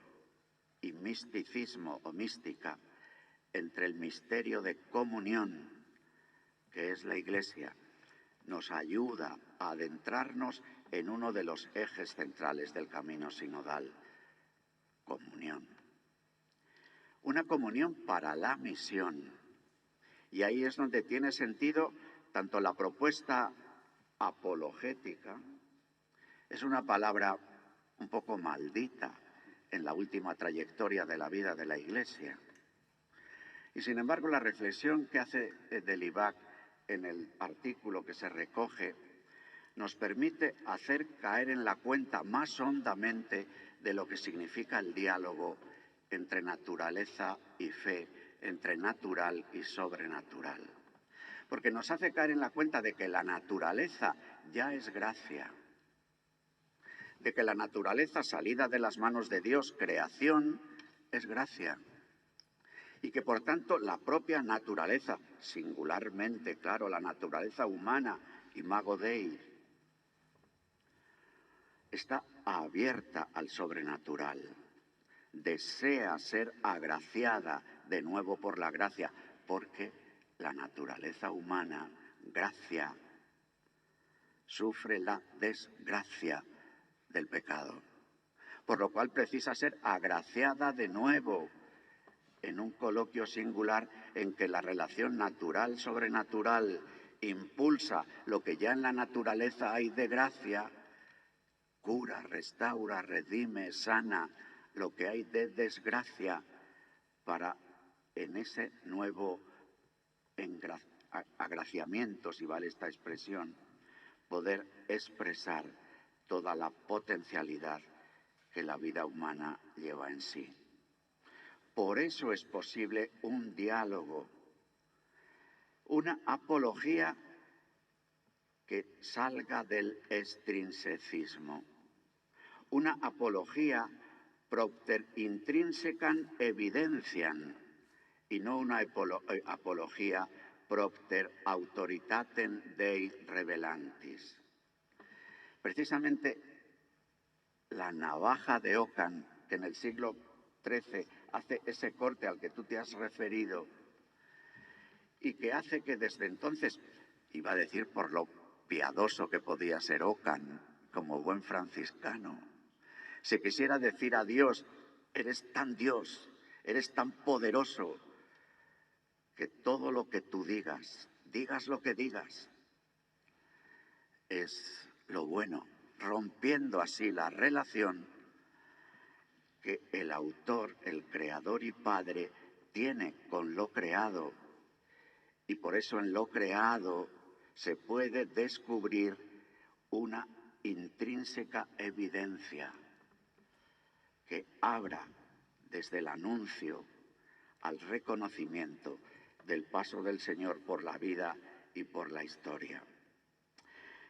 y misticismo o mística, entre el misterio de comunión, que es la Iglesia, nos ayuda a adentrarnos en uno de los ejes centrales del Camino Sinodal: comunión. Una comunión para la misión. Y ahí es donde tiene sentido tanto la propuesta apologética, es una palabra un poco maldita en la última trayectoria de la vida de la Iglesia. Y sin embargo, la reflexión que hace Delibac en el artículo que se recoge nos permite hacer caer en la cuenta más hondamente de lo que significa el diálogo entre naturaleza y fe, entre natural y sobrenatural. Porque nos hace caer en la cuenta de que la naturaleza ya es gracia, de que la naturaleza salida de las manos de Dios, creación, es gracia. Y que por tanto la propia naturaleza, singularmente, claro, la naturaleza humana, Imago Dei, está abierta al sobrenatural. Desea ser agraciada de nuevo por la gracia, porque la naturaleza humana, gracia, sufre la desgracia del pecado, por lo cual precisa ser agraciada de nuevo en un coloquio singular en que la relación natural-sobrenatural impulsa lo que ya en la naturaleza hay de gracia, cura, restaura, redime, sana lo que hay de desgracia, para en ese nuevo agraciamiento, si vale esta expresión, poder expresar toda la potencialidad que la vida humana lleva en sí. Por eso es posible un diálogo, una apología que salga del extrinsecismo, una apología propter intrinsecam evidenciam, y no una apología propter autoritatem Dei revelantis. Precisamente la navaja de Ockham, que en el siglo XIII hace ese corte al que tú te has referido, y que hace que desde entonces, iba a decir por lo piadoso que podía ser Ockham, como buen franciscano, se quisiera decir a Dios: eres tan Dios, eres tan poderoso, que todo lo que tú digas, digas lo que digas, es lo bueno, rompiendo así la relación que el autor, el creador y padre, tiene con lo creado. Y por eso en lo creado se puede descubrir una intrínseca evidencia que abra desde el anuncio al reconocimiento del paso del Señor por la vida y por la historia.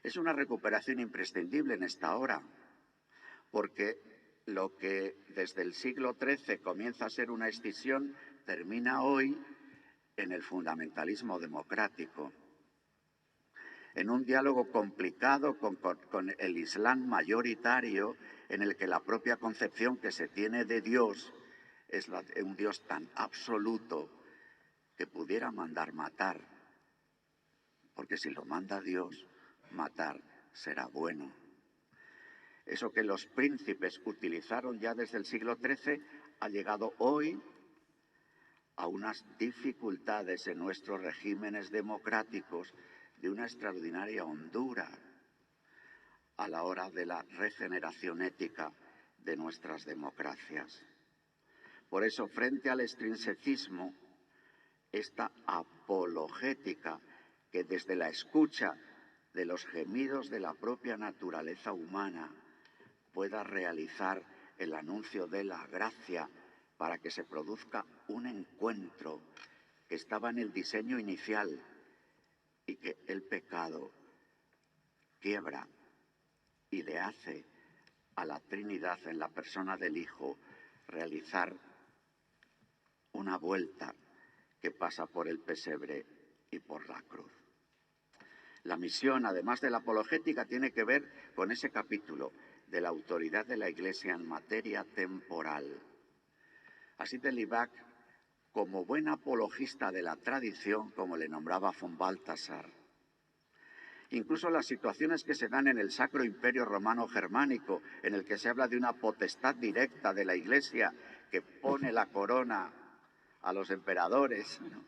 Es una recuperación imprescindible en esta hora, porque lo que desde el siglo XIII comienza a ser una escisión termina hoy en el fundamentalismo democrático, en un diálogo complicado con el Islam mayoritario, en el que la propia concepción que se tiene de Dios es la de un Dios tan absoluto que pudiera mandar matar, porque si lo manda Dios, matar será bueno. Eso que los príncipes utilizaron ya desde el siglo XIII ha llegado hoy a unas dificultades en nuestros regímenes democráticos de una extraordinaria hondura a la hora de la regeneración ética de nuestras democracias. Por eso, frente al extrinsecismo, esta apologética que desde la escucha de los gemidos de la propia naturaleza humana pueda realizar el anuncio de la gracia para que se produzca un encuentro que estaba en el diseño inicial y que el pecado quiebra y le hace a la Trinidad en la persona del Hijo realizar una vuelta que pasa por el pesebre y por la cruz. La misión, además de la apologética, tiene que ver con ese capítulo de la autoridad de la Iglesia en materia temporal. Así Delibac, como buen apologista de la tradición, como le nombraba von Balthasar, incluso las situaciones que se dan en el Sacro Imperio Romano Germánico, en el que se habla de una potestad directa de la Iglesia que pone la corona a los emperadores, ¿no?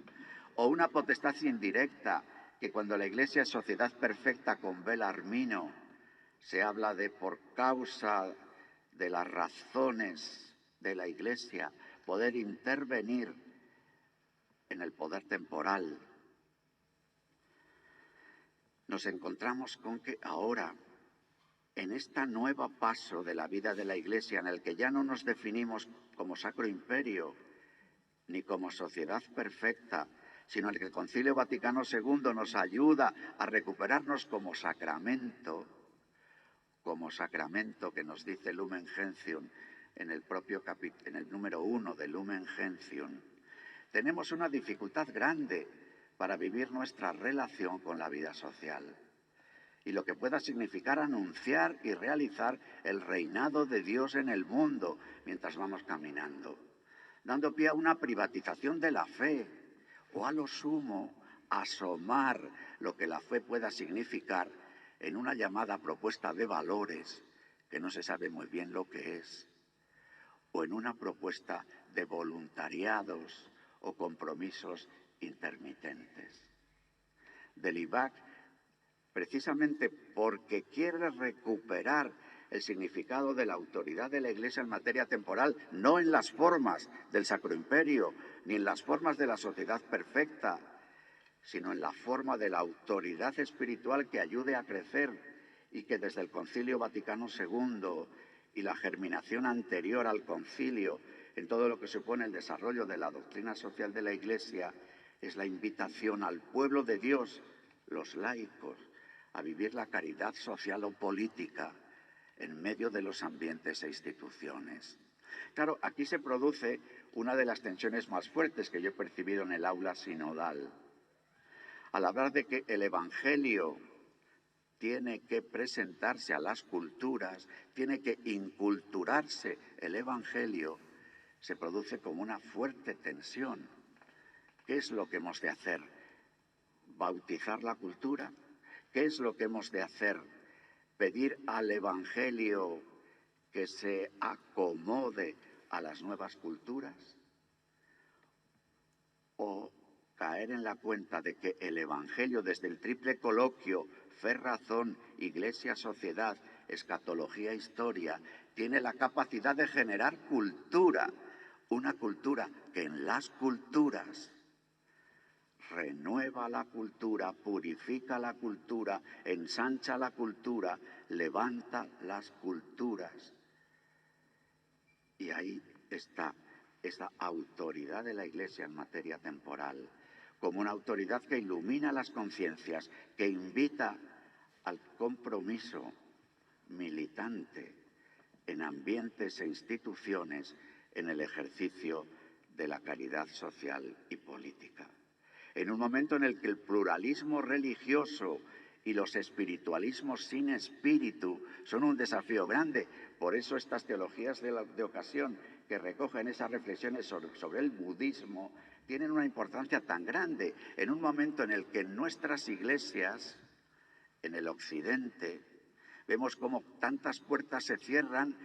O una potestad indirecta, que cuando la Iglesia es sociedad perfecta con Belarmino, se habla de por causa de las razones de la Iglesia, poder intervenir en el poder temporal. Nos encontramos con que ahora, en este nuevo paso de la vida de la Iglesia, en el que ya no nos definimos como Sacro Imperio, ni como sociedad perfecta, sino en el que el Concilio Vaticano II nos ayuda a recuperarnos como sacramento que nos dice Lumen Gentium en el propio en el número 1 de Lumen Gentium. Tenemos una dificultad grande para vivir nuestra relación con la vida social y lo que pueda significar anunciar y realizar el reinado de Dios en el mundo mientras vamos caminando, dando pie a una privatización de la fe o a lo sumo asomar lo que la fe pueda significar en una llamada propuesta de valores que no se sabe muy bien lo que es, o en una propuesta de voluntariados o compromisos intermitentes. Delibac, precisamente porque quiere recuperar el significado de la autoridad de la Iglesia en materia temporal, no en las formas del Sacro Imperio, ni en las formas de la sociedad perfecta, sino en la forma de la autoridad espiritual que ayude a crecer y que desde el Concilio Vaticano II y la germinación anterior al concilio, en todo lo que supone el desarrollo de la doctrina social de la Iglesia, es la invitación al pueblo de Dios, los laicos, a vivir la caridad social o política en medio de los ambientes e instituciones. Claro, aquí se produce una de las tensiones más fuertes que yo he percibido en el aula sinodal. Al hablar de que el Evangelio tiene que presentarse a las culturas, tiene que inculturarse el Evangelio, se produce como una fuerte tensión. ¿Qué es lo que hemos de hacer? ¿Bautizar la cultura? ¿Qué es lo que hemos de hacer? ¿Pedir al Evangelio que se acomode a las nuevas culturas? ¿O caer en la cuenta de que el Evangelio, desde el triple coloquio, fe, razón, iglesia, sociedad, escatología, historia, tiene la capacidad de generar cultura, una cultura que en las culturas renueva la cultura, purifica la cultura, ensancha la cultura, levanta las culturas? Y ahí está esa autoridad de la Iglesia en materia temporal, como una autoridad que ilumina las conciencias, que invita al compromiso militante en ambientes e instituciones en el ejercicio de la caridad social y política. En un momento en el que el pluralismo religioso y los espiritualismos sin espíritu son un desafío grande. Por eso estas teologías de ocasión que recogen esas reflexiones sobre el budismo tienen una importancia tan grande en un momento en el que en nuestras iglesias, en el occidente, vemos cómo tantas puertas se cierran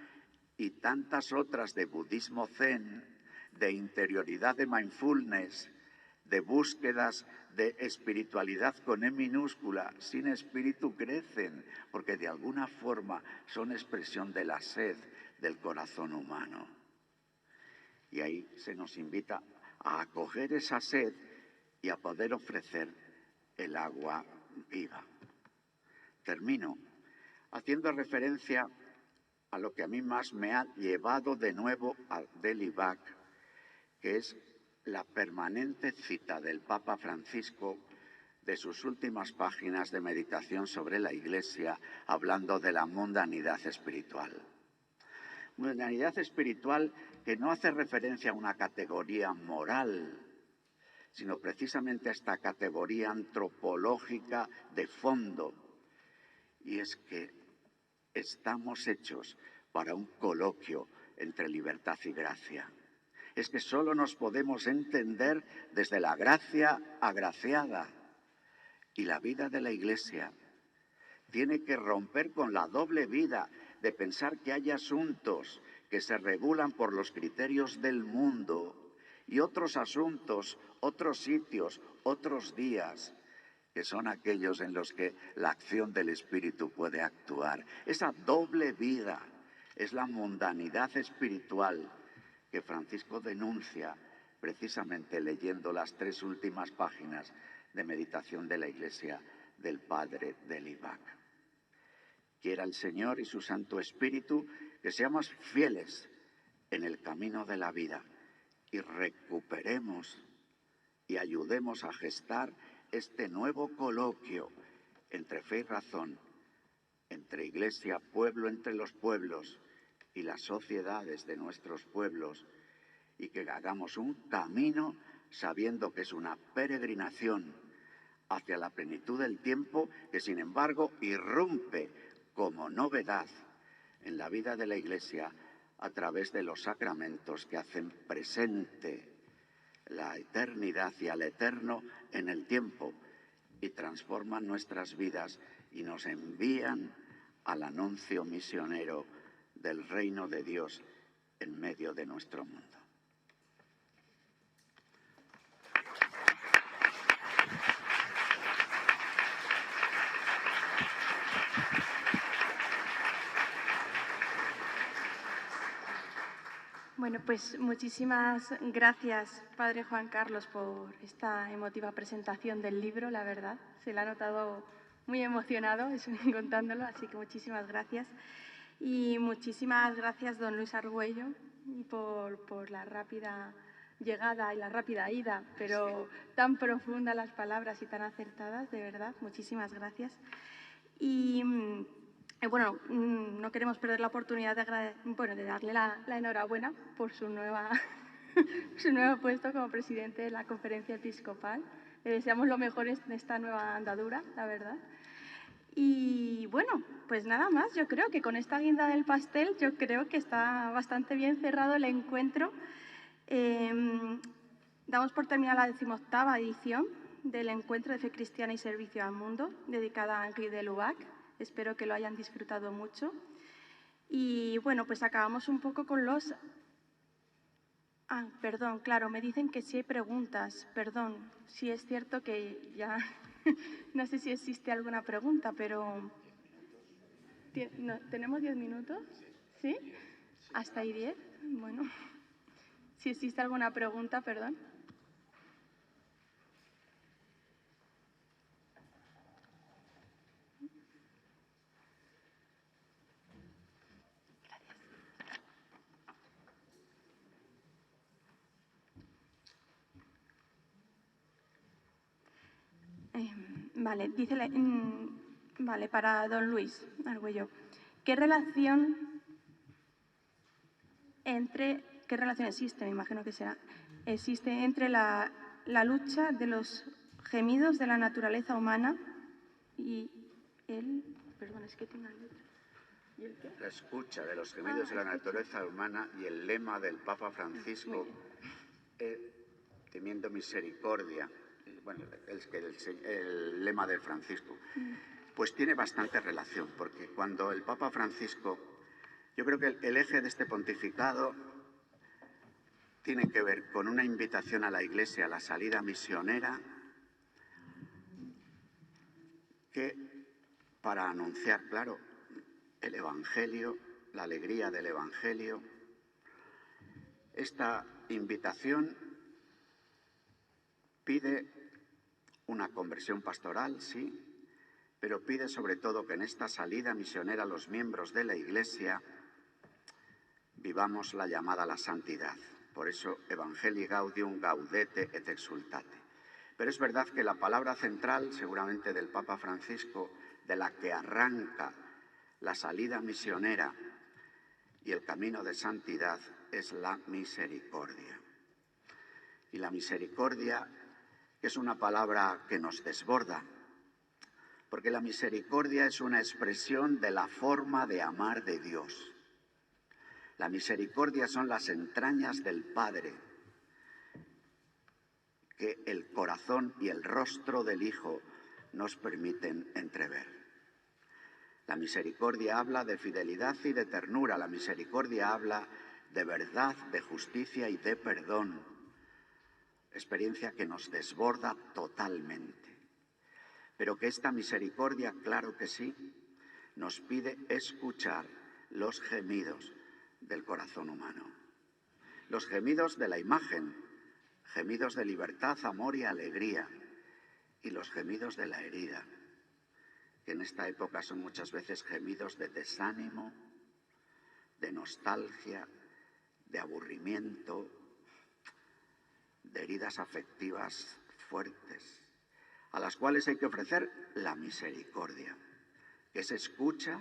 y tantas otras de budismo zen, de interioridad de mindfulness, de búsquedas de espiritualidad con E minúscula, sin espíritu, crecen, porque de alguna forma son expresión de la sed del corazón humano. Y ahí se nos invita a acoger esa sed y a poder ofrecer el agua viva. Termino haciendo referencia a lo que a mí más me ha llevado de nuevo a Delibac, que es la permanente cita del Papa Francisco de sus últimas páginas de meditación sobre la Iglesia, hablando de la mundanidad espiritual. Mundanidad espiritual que no hace referencia a una categoría moral, sino precisamente a esta categoría antropológica de fondo. Y es que estamos hechos para un coloquio entre libertad y gracia. Es que solo nos podemos entender desde la gracia agraciada. Y la vida de la Iglesia tiene que romper con la doble vida de pensar que hay asuntos que se regulan por los criterios del mundo y otros asuntos, otros sitios, otros días, que son aquellos en los que la acción del Espíritu puede actuar. Esa doble vida es la mundanidad espiritual que Francisco denuncia precisamente leyendo las 3 últimas páginas de meditación de la Iglesia del Padre del IBAC. Quiera el Señor y su Santo Espíritu que seamos fieles en el camino de la vida y recuperemos y ayudemos a gestar este nuevo coloquio entre fe y razón, entre Iglesia, pueblo entre los pueblos y las sociedades de nuestros pueblos, y que hagamos un camino sabiendo que es una peregrinación hacia la plenitud del tiempo que, sin embargo, irrumpe como novedad en la vida de la Iglesia a través de los sacramentos que hacen presente la eternidad y al eterno en el tiempo y transforman nuestras vidas y nos envían al anuncio misionero del reino de Dios en medio de nuestro mundo. Bueno, pues muchísimas gracias, Padre Juan Carlos, por esta emotiva presentación del libro, la verdad. Se le ha notado muy emocionado contándolo, así que muchísimas gracias. Y muchísimas gracias, don Luis Argüello, por la rápida llegada y la rápida ida, pero tan profundas las palabras y tan acertadas, de verdad. Muchísimas gracias. Y bueno, no queremos perder la oportunidad de darle la enhorabuena por su nuevo puesto como presidente de la Conferencia Episcopal. Le deseamos lo mejor en esta nueva andadura, la verdad. Y bueno, pues nada más, yo creo que con esta guinda del pastel, yo creo que está bastante bien cerrado el encuentro. Damos por terminada la 18ª edición del Encuentro de Fe Cristiana y Servicio al Mundo, dedicada a Henri de Lubac. Espero que lo hayan disfrutado mucho. Y bueno, pues acabamos un poco con los... perdón, claro, me dicen que sí hay preguntas. Perdón, sí es cierto que ya... no sé si existe alguna pregunta, pero... ¿Tenemos 10 minutos? ¿Sí? ¿Hasta ahí 10? Bueno, si existe alguna pregunta, perdón. Vale, vale, para don Luis Argüello. ¿Qué relación existe, me imagino que será, existe entre la lucha de los gemidos de la naturaleza humana y perdón, es que tiene una letra. ¿Y el qué? La escucha de los gemidos de la naturaleza humana y el lema del Papa Francisco, temiendo misericordia, bueno, el lema de Francisco, pues tiene bastante relación, porque cuando el Papa Francisco, yo creo que el eje de este pontificado tiene que ver con una invitación a la Iglesia a la salida misionera, que para anunciar, claro, el Evangelio, la alegría del Evangelio, esta invitación pide una conversión pastoral, sí, pero pide sobre todo que en esta salida misionera los miembros de la Iglesia vivamos la llamada a la santidad. Por eso, Evangelii Gaudium gaudete et exultate. Pero es verdad que la palabra central, seguramente del Papa Francisco, de la que arranca la salida misionera y el camino de santidad, es la misericordia. Y la misericordia es una palabra que nos desborda, porque la misericordia es una expresión de la forma de amar de Dios. La misericordia son las entrañas del Padre que el corazón y el rostro del Hijo nos permiten entrever. La misericordia habla de fidelidad y de ternura. La misericordia habla de verdad, de justicia y de perdón. Experiencia que nos desborda totalmente. Pero que esta misericordia, claro que sí, nos pide escuchar los gemidos del corazón humano. Los gemidos de la imagen, gemidos de libertad, amor y alegría, y los gemidos de la herida, que en esta época son muchas veces gemidos de desánimo, de nostalgia, de aburrimiento, de heridas afectivas fuertes, a las cuales hay que ofrecer la misericordia, que es escucha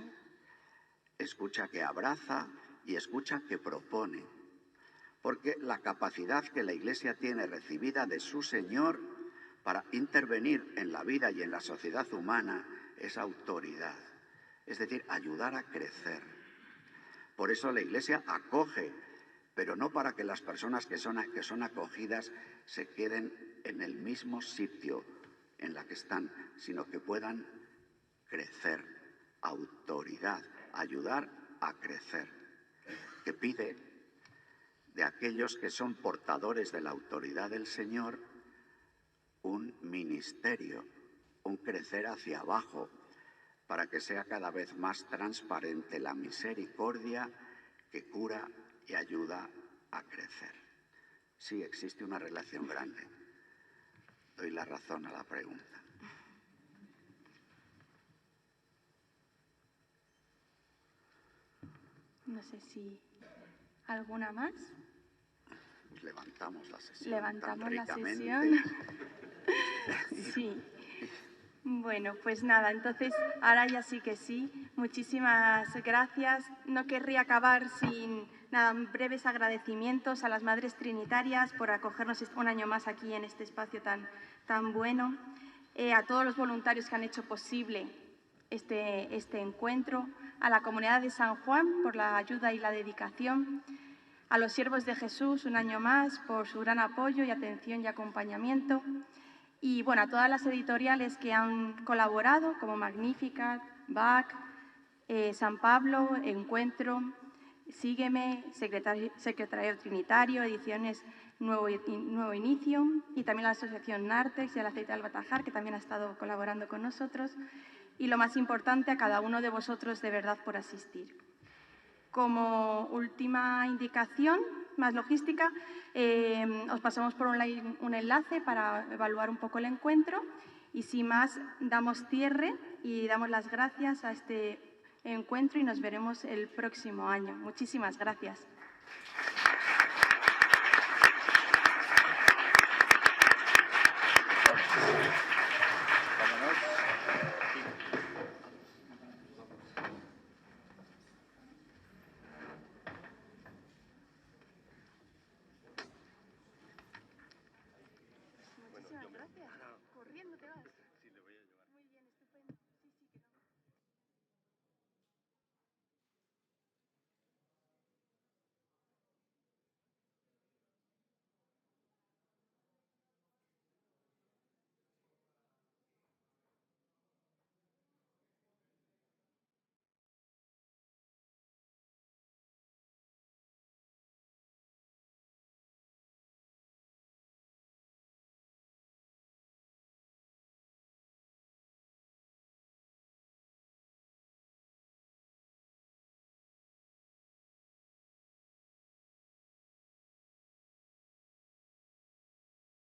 que abraza y escucha que propone, porque la capacidad que la Iglesia tiene recibida de su Señor para intervenir en la vida y en la sociedad humana es autoridad, es decir, ayudar a crecer. Por eso la Iglesia acoge, pero no para que las personas que son acogidas se queden en el mismo sitio en la que están, sino que puedan crecer. Autoridad, ayudar a crecer, que pide de aquellos que son portadores de la autoridad del Señor un ministerio, un crecer hacia abajo, para que sea cada vez más transparente la misericordia que cura y ayuda a crecer. Sí, existe una relación grande. Doy la razón a la pregunta. No sé si alguna más. Pues levantamos la sesión. Levantamos la ricamente. sesión. Sí. Bueno, pues nada, entonces ahora ya sí que sí. Muchísimas gracias. No querría acabar sin nada, breves agradecimientos a las Madres Trinitarias por acogernos un año más aquí en este espacio tan bueno. A todos los voluntarios que han hecho posible este encuentro, a la comunidad de San Juan por la ayuda y la dedicación, a los siervos de Jesús un año más por su gran apoyo y atención y acompañamiento, y bueno, a todas las editoriales que han colaborado, como Magnificat, BAC, San Pablo, Encuentro, Sígueme, Secretariado Trinitario, Ediciones Nuevo Inicio, y también a la Asociación Nartex y al Aceite de Albatajar, que también ha estado colaborando con nosotros. Y lo más importante, a cada uno de vosotros de verdad por asistir. Como última indicación, más logística, os pasamos por un enlace para evaluar un poco el encuentro y sin más damos cierre y damos las gracias a este encuentro y nos veremos el próximo año. Muchísimas gracias.